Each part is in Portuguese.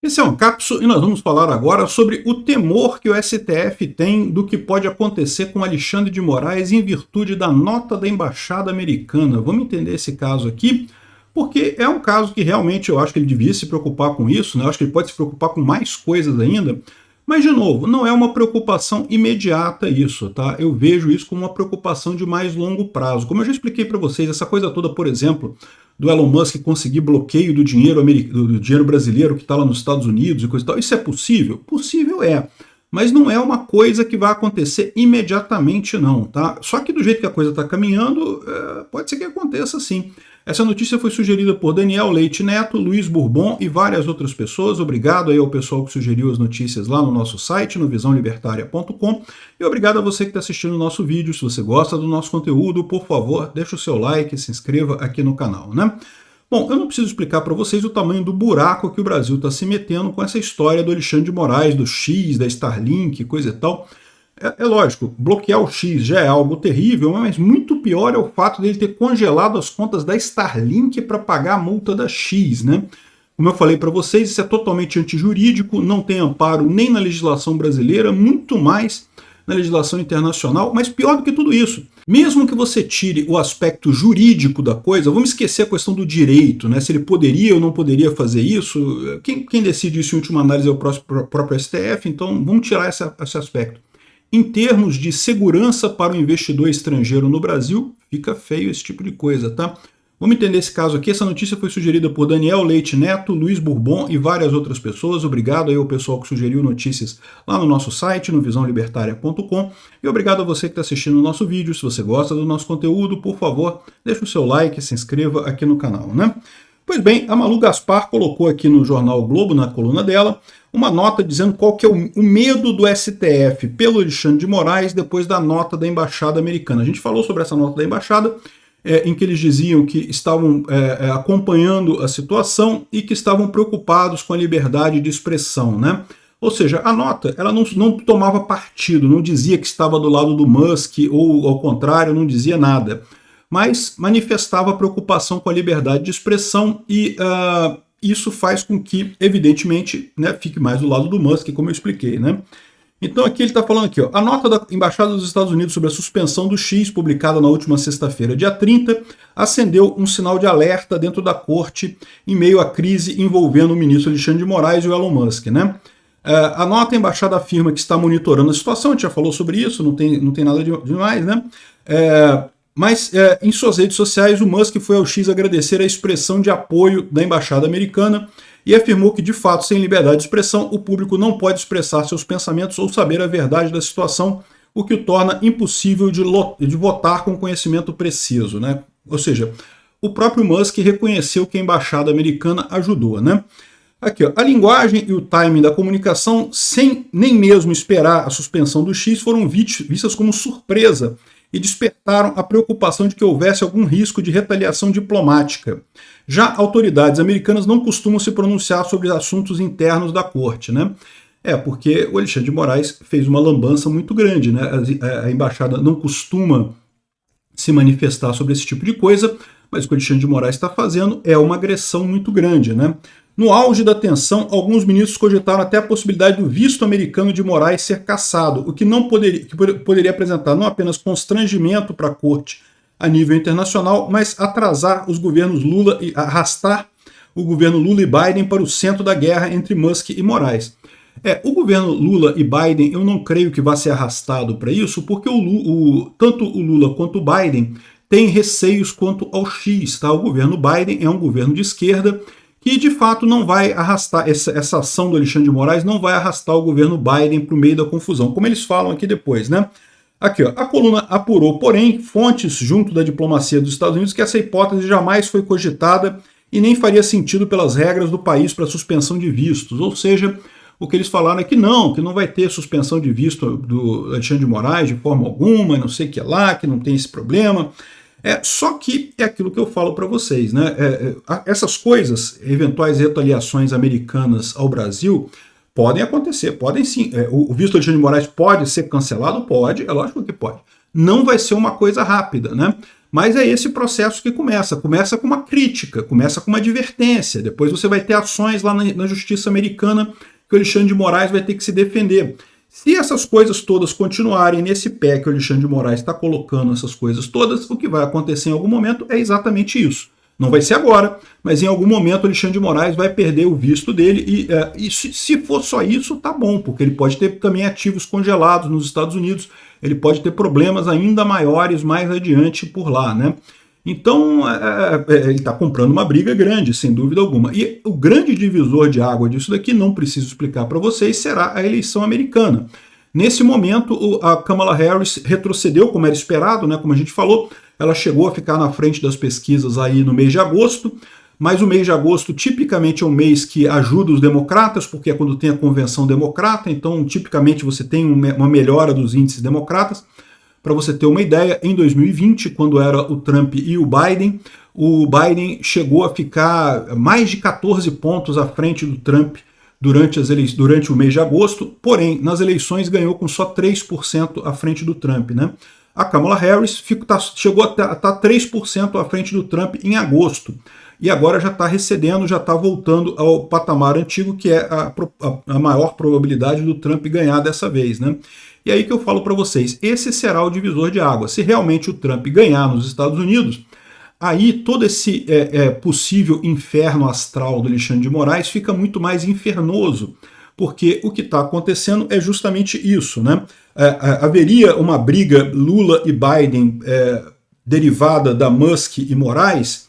Esse é um Capso e nós vamos falar agora sobre o temor que o STF tem do que pode acontecer com Alexandre de Moraes em virtude da nota da Embaixada Americana. Vamos entender esse caso aqui, porque é um caso que realmente eu acho que ele devia se preocupar com isso, né? Eu acho que ele pode se preocupar com mais coisas ainda, mas, de novo, não é uma preocupação imediata isso, tá? Eu vejo isso como uma preocupação de mais longo prazo. Como eu já expliquei para vocês, essa coisa toda, por exemplo, do Elon Musk conseguir bloqueio do dinheiro brasileiro que está lá nos Estados Unidos e coisa e tal, isso é possível? Possível é, mas não é uma coisa que vai acontecer imediatamente não, tá? Só que do jeito que a coisa está caminhando, pode ser que aconteça sim. Essa notícia foi sugerida por Daniel Leite Neto, Luiz Bourbon e várias outras pessoas. Obrigado aí ao pessoal que sugeriu as notícias lá no nosso site, no visãolibertaria.com. E obrigado a você que está assistindo o nosso vídeo. Se você gosta do nosso conteúdo, por favor, deixa o seu like e se inscreva aqui no canal, né? Bom, eu não preciso explicar para vocês o tamanho do buraco que o Brasil está se metendo com essa história do Alexandre de Moraes, do X, da Starlink, coisa e tal. É lógico, bloquear o X já é algo terrível, mas muito pior é o fato dele ter congelado as contas da Starlink para pagar a multa da X, né? Como eu falei para vocês, isso é totalmente antijurídico, não tem amparo nem na legislação brasileira, muito mais na legislação internacional, mas pior do que tudo isso, mesmo que você tire o aspecto jurídico da coisa, vamos esquecer a questão do direito, né? Se ele poderia ou não poderia fazer isso, quem decide isso em última análise é o próprio STF, então vamos tirar esse aspecto. Em termos de segurança para o investidor estrangeiro no Brasil, fica feio esse tipo de coisa, tá? Vamos entender esse caso aqui. Essa notícia foi sugerida por Daniel Leite Neto, Luiz Bourbon e várias outras pessoas. Obrigado aí ao pessoal que sugeriu notícias lá no nosso site, no visãolibertaria.com. E obrigado a você que está assistindo o nosso vídeo. Se você gosta do nosso conteúdo, por favor, deixa o seu like e se inscreva aqui no canal, né? Pois bem, a Malu Gaspar colocou aqui no jornal o Globo, na coluna dela, uma nota dizendo qual que é o medo do STF pelo Alexandre de Moraes depois da nota da Embaixada Americana. A gente falou sobre essa nota da Embaixada, em que eles diziam que estavam acompanhando a situação e que estavam preocupados com a liberdade de expressão, né? Ou seja, a nota ela não tomava partido, não dizia que estava do lado do Musk ou, ao contrário, não dizia nada, mas manifestava preocupação com a liberdade de expressão e isso faz com que, evidentemente, né, fique mais do lado do Musk, como eu expliquei, né? Então aqui ele está falando aqui, ó, a nota da Embaixada dos Estados Unidos sobre a suspensão do X, publicada na última sexta-feira, dia 30, acendeu um sinal de alerta dentro da corte em meio à crise envolvendo o ministro Alexandre de Moraes e o Elon Musk, né? A nota da Embaixada afirma que está monitorando a situação, a gente já falou sobre isso, não tem nada demais, né? Mas em suas redes sociais, o Musk foi ao X agradecer a expressão de apoio da Embaixada Americana e afirmou que, de fato, sem liberdade de expressão, o público não pode expressar seus pensamentos ou saber a verdade da situação, o que o torna impossível de votar com conhecimento preciso, né? Ou seja, o próprio Musk reconheceu que a Embaixada Americana ajudou, né? Aqui, ó, a linguagem e o timing da comunicação, sem nem mesmo esperar a suspensão do X, foram vistas como surpresa e despertaram a preocupação de que houvesse algum risco de retaliação diplomática. Já autoridades americanas não costumam se pronunciar sobre assuntos internos da corte, né? Porque o Alexandre de Moraes fez uma lambança muito grande, né? A embaixada não costuma se manifestar sobre esse tipo de coisa, mas o que o Alexandre de Moraes está fazendo é uma agressão muito grande, né? No auge da tensão, alguns ministros cogitaram até a possibilidade do visto americano de Moraes ser cassado, o que poderia apresentar não apenas constrangimento para a corte a nível internacional, mas atrasar os governos Lula e arrastar o governo Lula e Biden para o centro da guerra entre Musk e Moraes. O governo Lula e Biden, eu não creio que vá ser arrastado para isso, porque tanto o Lula quanto o Biden têm receios quanto ao X, tá? O governo Biden é um governo de esquerda que de fato não vai arrastar, essa ação do Alexandre de Moraes não vai arrastar o governo Biden para o meio da confusão, como eles falam aqui depois, né? Aqui, ó, a coluna apurou, porém, fontes junto da diplomacia dos Estados Unidos que essa hipótese jamais foi cogitada e nem faria sentido pelas regras do país para suspensão de vistos, ou seja, o que eles falaram é que não vai ter suspensão de visto do Alexandre de Moraes de forma alguma, não sei o que lá, que não tem esse problema. Só que é aquilo que eu falo para vocês, né? Essas coisas, eventuais retaliações americanas ao Brasil, podem acontecer, podem sim. O visto Alexandre de Moraes pode ser cancelado? Pode, é lógico que pode. Não vai ser uma coisa rápida, né? Mas é esse processo que começa com uma crítica, começa com uma advertência, depois você vai ter ações lá na justiça americana que o Alexandre de Moraes vai ter que se defender. Se essas coisas todas continuarem nesse pé que o Alexandre de Moraes está colocando essas coisas todas, o que vai acontecer em algum momento é exatamente isso. Não vai ser agora, mas em algum momento o Alexandre de Moraes vai perder o visto dele e se for só isso, tá bom, porque ele pode ter também ativos congelados nos Estados Unidos, ele pode ter problemas ainda maiores mais adiante por lá, né? Então, ele está comprando uma briga grande, sem dúvida alguma. E o grande divisor de água disso daqui, não preciso explicar para vocês, será a eleição americana. Nesse momento, a Kamala Harris retrocedeu, como era esperado, né, como a gente falou, ela chegou a ficar na frente das pesquisas aí no mês de agosto, mas o mês de agosto tipicamente é um mês que ajuda os democratas, porque é quando tem a convenção democrata, então tipicamente você tem uma melhora dos índices democratas. Para você ter uma ideia, em 2020, quando era o Trump e o Biden chegou a ficar mais de 14 pontos à frente do Trump durante o mês de agosto, porém, nas eleições ganhou com só 3% à frente do Trump, né? A Kamala Harris chegou a estar 3% à frente do Trump em agosto, e agora já está recedendo, já está voltando ao patamar antigo, que é a maior probabilidade do Trump ganhar dessa vez, né? E aí que eu falo para vocês, esse será o divisor de água. Se realmente o Trump ganhar nos Estados Unidos, aí todo esse possível inferno astral do Alexandre de Moraes fica muito mais infernoso, porque o que está acontecendo é justamente isso, né? Haveria uma briga Lula e Biden derivada da Musk e Moraes.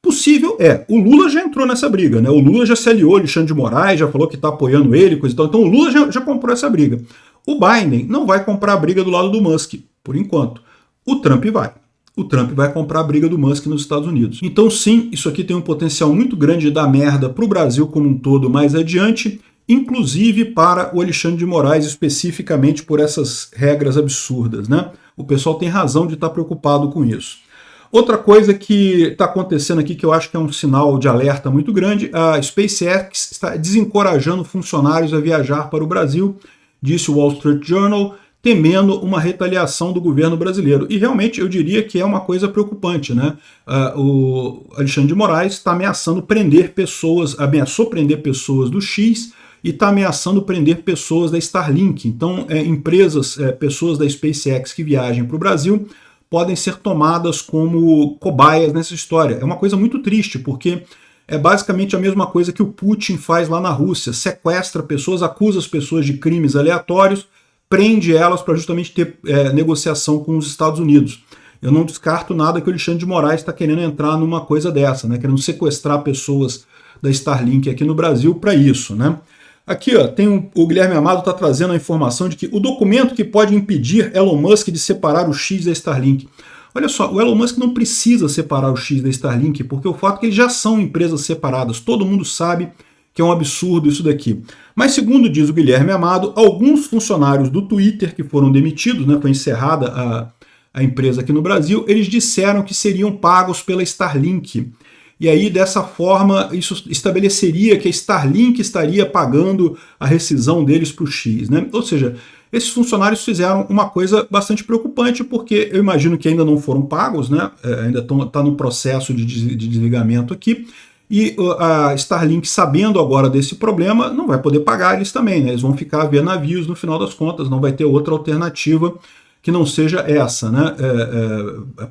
Possível o Lula já entrou nessa briga, né? O Lula já se aliou ao Alexandre de Moraes, já falou que está apoiando ele, coisa e tal. Então o Lula já comprou essa briga. O Biden não vai comprar a briga do lado do Musk, por enquanto. O Trump vai. O Trump vai comprar a briga do Musk nos Estados Unidos. Então sim, isso aqui tem um potencial muito grande de dar merda para o Brasil como um todo mais adiante, inclusive para o Alexandre de Moraes, especificamente por essas regras absurdas, né? O pessoal tem razão de estar preocupado com isso. Outra coisa que está acontecendo aqui, que eu acho que é um sinal de alerta muito grande, a SpaceX está desencorajando funcionários a viajar para o Brasil, disse o Wall Street Journal, temendo uma retaliação do governo brasileiro. E realmente eu diria que é uma coisa preocupante, né? O Alexandre de Moraes está ameaçando prender pessoas, ameaçou prender pessoas do X e está ameaçando prender pessoas da Starlink. Então, pessoas da SpaceX que viajem para o Brasil podem ser tomadas como cobaias nessa história. É uma coisa muito triste, porque é basicamente a mesma coisa que o Putin faz lá na Rússia, sequestra pessoas, acusa as pessoas de crimes aleatórios, prende elas para justamente ter negociação com os Estados Unidos. Eu não descarto nada que o Alexandre de Moraes está querendo entrar numa coisa dessa, né? Querendo sequestrar pessoas da Starlink aqui no Brasil para isso, né? Aqui, ó, o Guilherme Amado está trazendo a informação de que o documento que pode impedir Elon Musk de separar o X da Starlink. Olha só, o Elon Musk não precisa separar o X da Starlink, porque o fato é que eles já são empresas separadas, todo mundo sabe que é um absurdo isso daqui. Mas segundo diz o Guilherme Amado, alguns funcionários do Twitter que foram demitidos, né, foi encerrada a empresa aqui no Brasil, eles disseram que seriam pagos pela Starlink. E aí, dessa forma, isso estabeleceria que a Starlink estaria pagando a rescisão deles para o X, né? Ou seja, esses funcionários fizeram uma coisa bastante preocupante, porque eu imagino que ainda não foram pagos, né? Ainda está no processo de desligamento aqui, e a Starlink, sabendo agora desse problema, não vai poder pagar eles também, né? Eles vão ficar a ver navios no final das contas, não vai ter outra alternativa que não seja essa, né?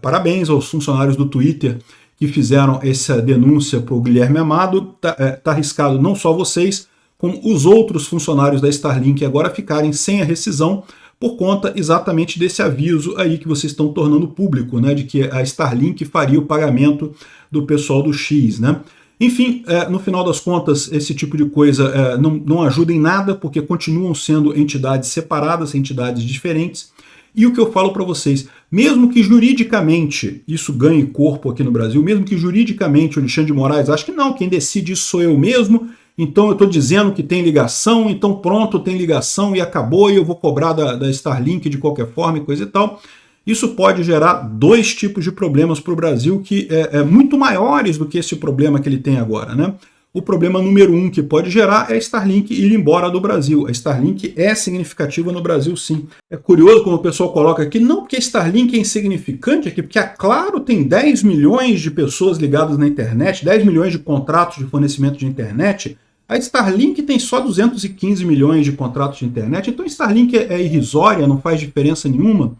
Parabéns aos funcionários do Twitter que fizeram essa denúncia para o Guilherme Amado. Tá arriscado não só vocês, como os outros funcionários da Starlink agora ficarem sem a rescisão por conta exatamente desse aviso aí que vocês estão tornando público, né, de que a Starlink faria o pagamento do pessoal do X, né? Enfim, no final das contas, esse tipo de coisa não ajuda em nada, porque continuam sendo entidades separadas, entidades diferentes. E o que eu falo para vocês, mesmo que juridicamente isso ganhe corpo aqui no Brasil, mesmo que juridicamente o Alexandre de Moraes ache que não, quem decide isso sou eu mesmo, então eu estou dizendo que tem ligação, então pronto, tem ligação e acabou, e eu vou cobrar da Starlink de qualquer forma e coisa e tal. Isso pode gerar dois tipos de problemas para o Brasil que muito maiores do que esse problema que ele tem agora, né? o problema número 1 que pode gerar é a Starlink ir embora do Brasil. A Starlink é significativa no Brasil, sim. É curioso como o pessoal coloca aqui, não porque a Starlink é insignificante aqui, porque a Claro tem 10 milhões de pessoas ligadas na internet, 10 milhões de contratos de fornecimento de internet. A Starlink tem só 215 milhões de contratos de internet, então a Starlink é irrisória, não faz diferença nenhuma.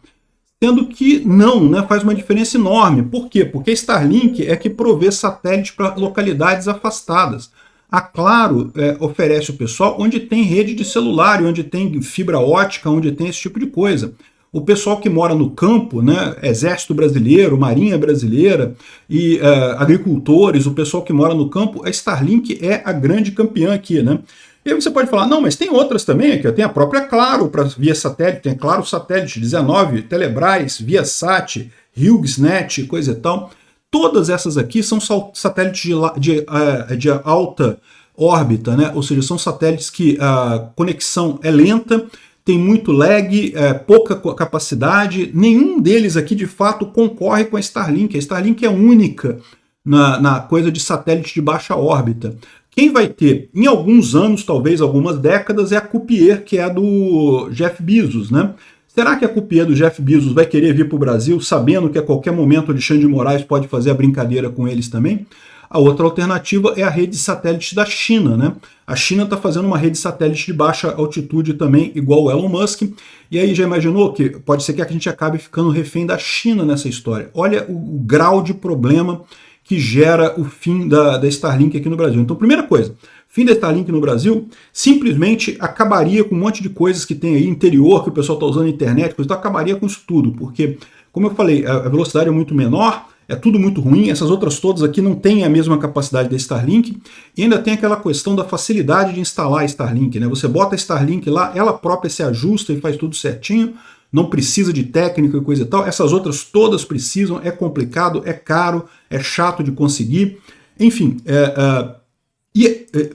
Sendo que não, né, faz uma diferença enorme. Por quê? Porque a Starlink é que provê satélite para localidades afastadas. A Claro oferece o pessoal onde tem rede de celular, onde tem fibra ótica, onde tem esse tipo de coisa. O pessoal que mora no campo, né, Exército Brasileiro, Marinha Brasileira e agricultores, o pessoal que mora no campo, a Starlink é a grande campeã aqui, né? E aí você pode falar, não, mas tem outras também aqui, tem a própria Claro para via satélite, tem Claro Satélite 19, Telebrás, Viasat, HughesNet, coisa e tal. Todas essas aqui são satélites de alta órbita, né? Ou seja, são satélites que a conexão é lenta, tem muito lag, pouca capacidade. Nenhum deles aqui, de fato, concorre com a Starlink. A Starlink é única na coisa de satélite de baixa órbita. Quem vai ter, em alguns anos, talvez algumas décadas, é a Kuiper, que é a do Jeff Bezos, né? Será que a Kuiper do Jeff Bezos vai querer vir para o Brasil, sabendo que a qualquer momento o Alexandre de Moraes pode fazer a brincadeira com eles também? A outra alternativa é a rede de satélite da China, né? A China está fazendo uma rede de satélite de baixa altitude também, igual o Elon Musk. E aí já imaginou que pode ser que a gente acabe ficando refém da China nessa história? Olha o grau de problema que gera o fim da Starlink aqui no Brasil. Então, primeira coisa, fim da Starlink no Brasil simplesmente acabaria com um monte de coisas que tem aí, interior, que o pessoal está usando na internet, então acabaria com isso tudo, porque, como eu falei, a velocidade é muito menor, é tudo muito ruim, essas outras todas aqui não têm a mesma capacidade da Starlink, e ainda tem aquela questão da facilidade de instalar a Starlink, né? Você bota a Starlink lá, ela própria se ajusta e faz tudo certinho, não precisa de técnica e coisa e tal. Essas outras todas precisam, é complicado, é caro, é chato de conseguir. Enfim,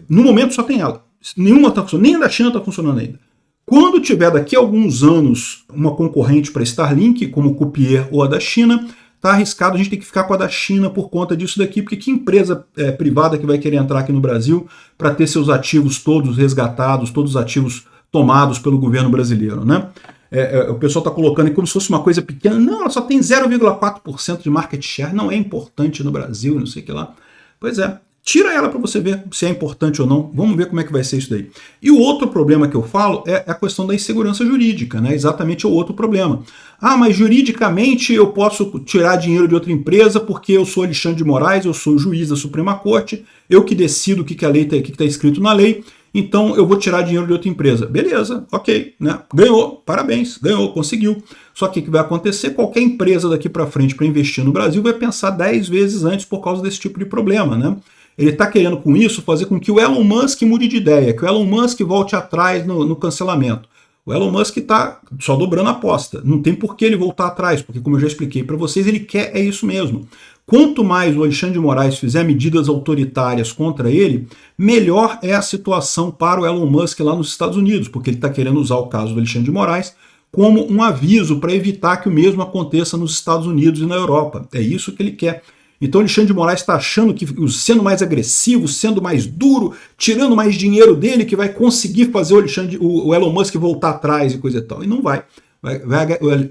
no momento só tem ela. Nenhuma está funcionando, nem a da China está funcionando ainda. Quando tiver daqui a alguns anos uma concorrente para Starlink, como o Kuiper ou a da China, está arriscado a gente ter que ficar com a da China por conta disso daqui, porque que empresa privada que vai querer entrar aqui no Brasil para ter seus ativos todos resgatados, todos os ativos tomados pelo governo brasileiro, né? O pessoal está colocando como se fosse uma coisa pequena. Não, ela só tem 0,4% de market share, não é importante no Brasil, não sei o que lá. Pois é, tira ela para você ver se é importante ou não. Vamos ver como é que vai ser isso daí. E o outro problema que eu falo é a questão da insegurança jurídica, né? Exatamente o outro problema. Ah, mas juridicamente eu posso tirar dinheiro de outra empresa porque eu sou Alexandre de Moraes, eu sou juiz da Suprema Corte, eu que decido o que a lei o que está escrito na lei. Então eu vou tirar dinheiro de outra empresa. Beleza, ok, né? Ganhou, parabéns, ganhou, conseguiu. Só que o que vai acontecer? Qualquer empresa daqui para frente para investir no Brasil vai pensar 10 vezes antes por causa desse tipo de problema, né? Ele está querendo com isso fazer com que o Elon Musk mude de ideia, que o Elon Musk volte atrás no cancelamento. O Elon Musk está só dobrando a aposta. Não tem por que ele voltar atrás, porque como eu já expliquei para vocês, ele quer isso mesmo. Quanto mais o Alexandre de Moraes fizer medidas autoritárias contra ele, melhor é a situação para o Elon Musk lá nos Estados Unidos, porque ele está querendo usar o caso do Alexandre de Moraes como um aviso para evitar que o mesmo aconteça nos Estados Unidos e na Europa. É isso que ele quer. Então o Alexandre de Moraes está achando que sendo mais agressivo, sendo mais duro, tirando mais dinheiro dele, que vai conseguir fazer o Elon Musk voltar atrás e coisa e tal. E não vai.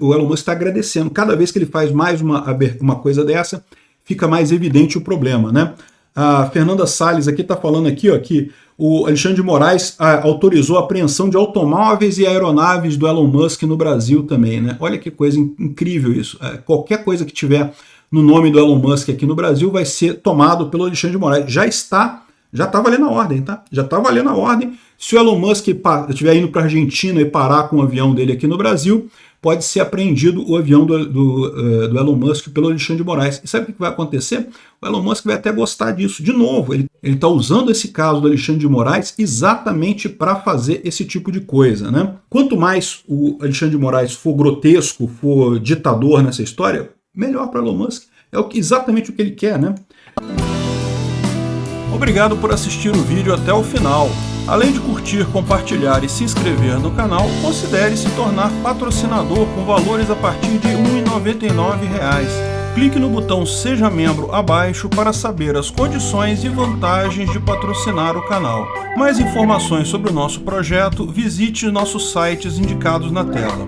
O Elon Musk está agradecendo. Cada vez que ele faz mais uma coisa dessa, fica mais evidente o problema, né? A Fernanda Salles aqui está falando aqui, ó, que o Alexandre de Moraes autorizou a apreensão de automóveis e aeronaves do Elon Musk no Brasil também, né? Olha que coisa incrível isso. Qualquer coisa que tiver no nome do Elon Musk aqui no Brasil vai ser tomado pelo Alexandre de Moraes. Já está valendo a ordem, tá? Já está valendo a ordem. Se o Elon Musk estiver indo para a Argentina e parar com o avião dele aqui no Brasil, pode ser apreendido o avião do Elon Musk pelo Alexandre de Moraes. E sabe o que vai acontecer? O Elon Musk vai até gostar disso. De novo, ele está usando esse caso do Alexandre de Moraes exatamente para fazer esse tipo de coisa, né? Quanto mais o Alexandre de Moraes for grotesco, for ditador nessa história, melhor para o Elon Musk. É exatamente o que ele quer, né? Obrigado por assistir o vídeo até o final. Além de curtir, compartilhar e se inscrever no canal, considere se tornar patrocinador com valores a partir de R$ 1,99. Clique no botão Seja Membro abaixo para saber as condições e vantagens de patrocinar o canal. Mais informações sobre o nosso projeto, visite nossos sites indicados na tela.